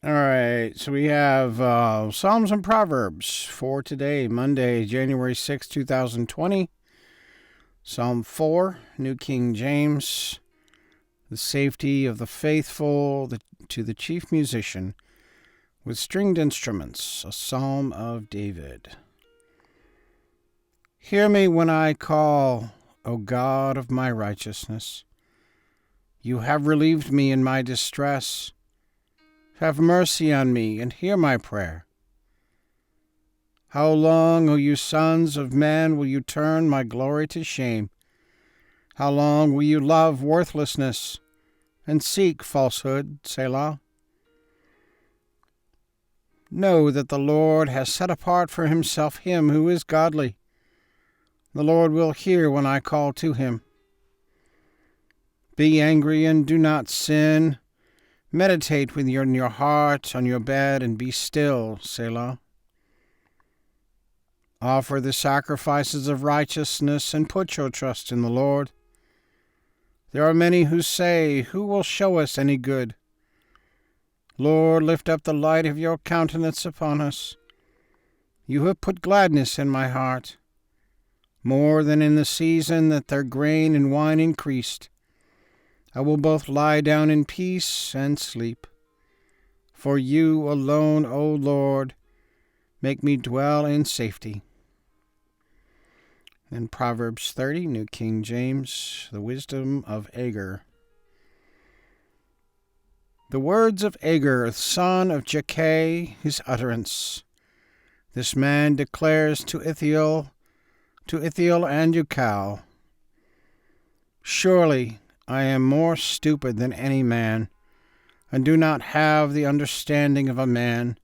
All right, so we have Psalms and Proverbs for today, Monday, January 6, 2020. Psalm 4, New King James, the safety of the faithful to the chief musician with stringed instruments, a psalm of David. Hear me when I call, O God of my righteousness. You have relieved me in my distress. Have mercy on me and hear my prayer. How long, O you sons of men, will you turn my glory to shame? How long will you love worthlessness and seek falsehood, Selah? Know that the Lord has set apart for himself him who is godly. The Lord will hear when I call to him. Be angry and do not sin. Meditate in your heart on your bed and be still, Selah. Offer the sacrifices of righteousness and put your trust in the Lord. There are many who say, who will show us any good? Lord, lift up the light of your countenance upon us. You have put gladness in my heart, more than in the season that their grain and wine increased. I will both lie down in peace and sleep. For you alone, O Lord, make me dwell in safety. And Proverbs 30, New King James, the wisdom of Agur. The words of Agur, son of Jakeh, his utterance. This man declares to Ithiel and Ukal, surely I am more stupid than any man, and do not have the understanding of a man.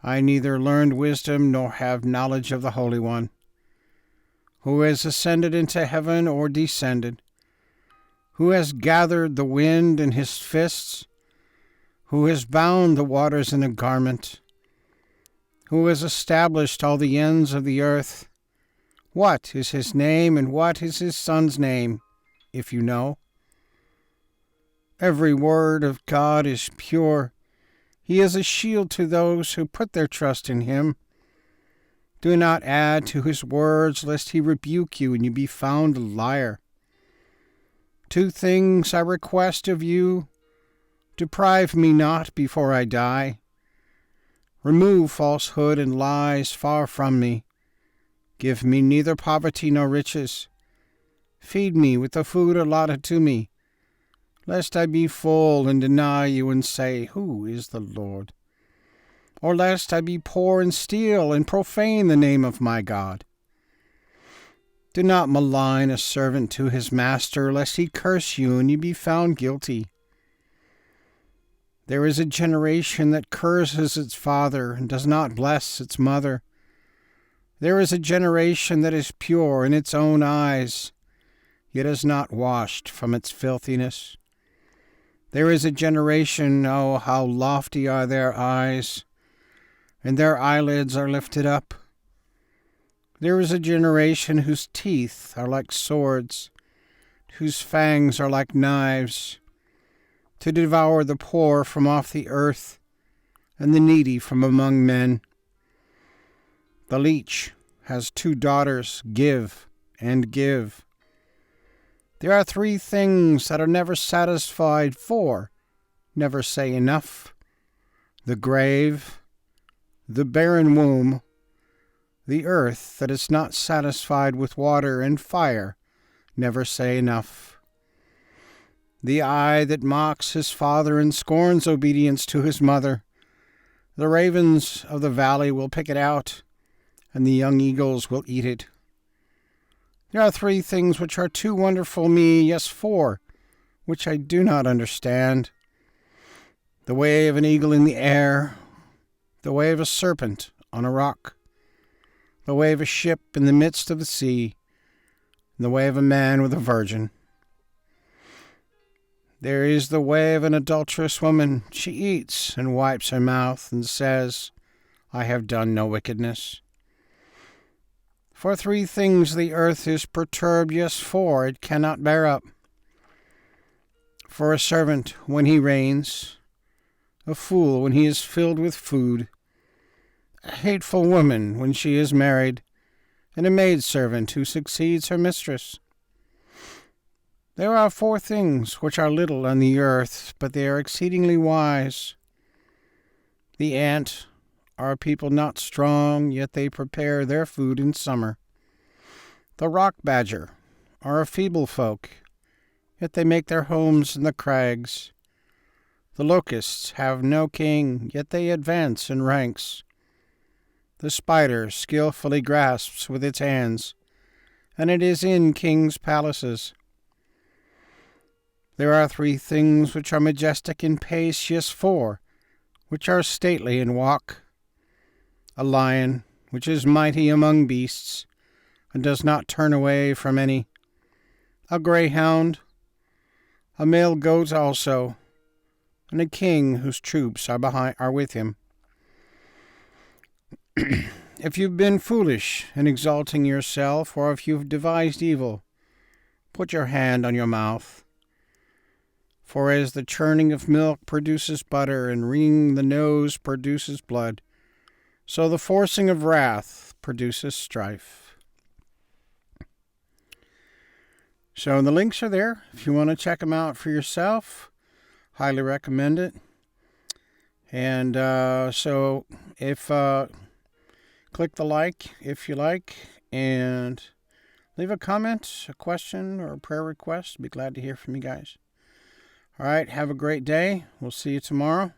I neither learned wisdom nor have knowledge of the Holy One. Who has ascended into heaven or descended? Who has gathered the wind in his fists? Who has bound the waters in a garment? Who has established all the ends of the earth? What is his name, and what is his son's name, if you know? Every word of God is pure. He is a shield to those who put their trust in him. Do not add to his words, lest he rebuke you and you be found a liar. 2 things I request of you. Deprive me not before I die. Remove falsehood and lies far from me. Give me neither poverty nor riches. Feed me with the food allotted to me, lest I be full and deny you and say, who is the Lord? Or lest I be poor and steal and profane the name of my God. Do not malign a servant to his master, lest he curse you and you be found guilty. There is a generation that curses its father and does not bless its mother. There is a generation that is pure in its own eyes, yet is not washed from its filthiness. There is a generation, oh, how lofty are their eyes, and their eyelids are lifted up. There is a generation whose teeth are like swords, whose fangs are like knives, to devour the poor from off the earth, and the needy from among men. The leech has 2 daughters, give and give. There are 3 things that are never satisfied, 4 never say enough: the grave, the barren womb, the earth that is not satisfied with water, and fire never say enough. The eye that mocks his father and scorns obedience to his mother. The ravens of the valley will pick it out, and the young eagles will eat it. There are 3 things which are too wonderful me, yes, 4, which I do not understand: the way of an eagle in the air, the way of a serpent on a rock, the way of a ship in the midst of the sea, and the way of a man with a virgin. There is the way of an adulterous woman. She eats and wipes her mouth and says, I have done no wickedness. For 3 things the earth is perturbed, yes, 4 it cannot bear up. For a servant when he reigns, a fool when he is filled with food, a hateful woman when she is married, and a maidservant who succeeds her mistress. There are 4 things which are little on the earth, but they are exceedingly wise. The ant are a people not strong, yet they prepare their food in summer. The rock badger are a feeble folk, yet they make their homes in the crags. The locusts have no king, yet they advance in ranks. The spider skillfully grasps with its hands, and it is in kings' palaces. There are 3 things which are majestic in pace, yes, 4, which are stately in walk. A lion, which is mighty among beasts, and does not turn away from any. A greyhound, a male goat also, and a king whose troops are with him. If you've been foolish in exalting yourself, or if you've devised evil, put your hand on your mouth. For as the churning of milk produces butter, and wringing the nose produces blood, so the forcing of wrath produces strife. So the links are there if you want to check them out for yourself. Highly recommend it. And so if click the like if you like, and leave a comment, a question, or a prayer request. Be glad to hear from you guys. All right, have a great day. We'll see you tomorrow.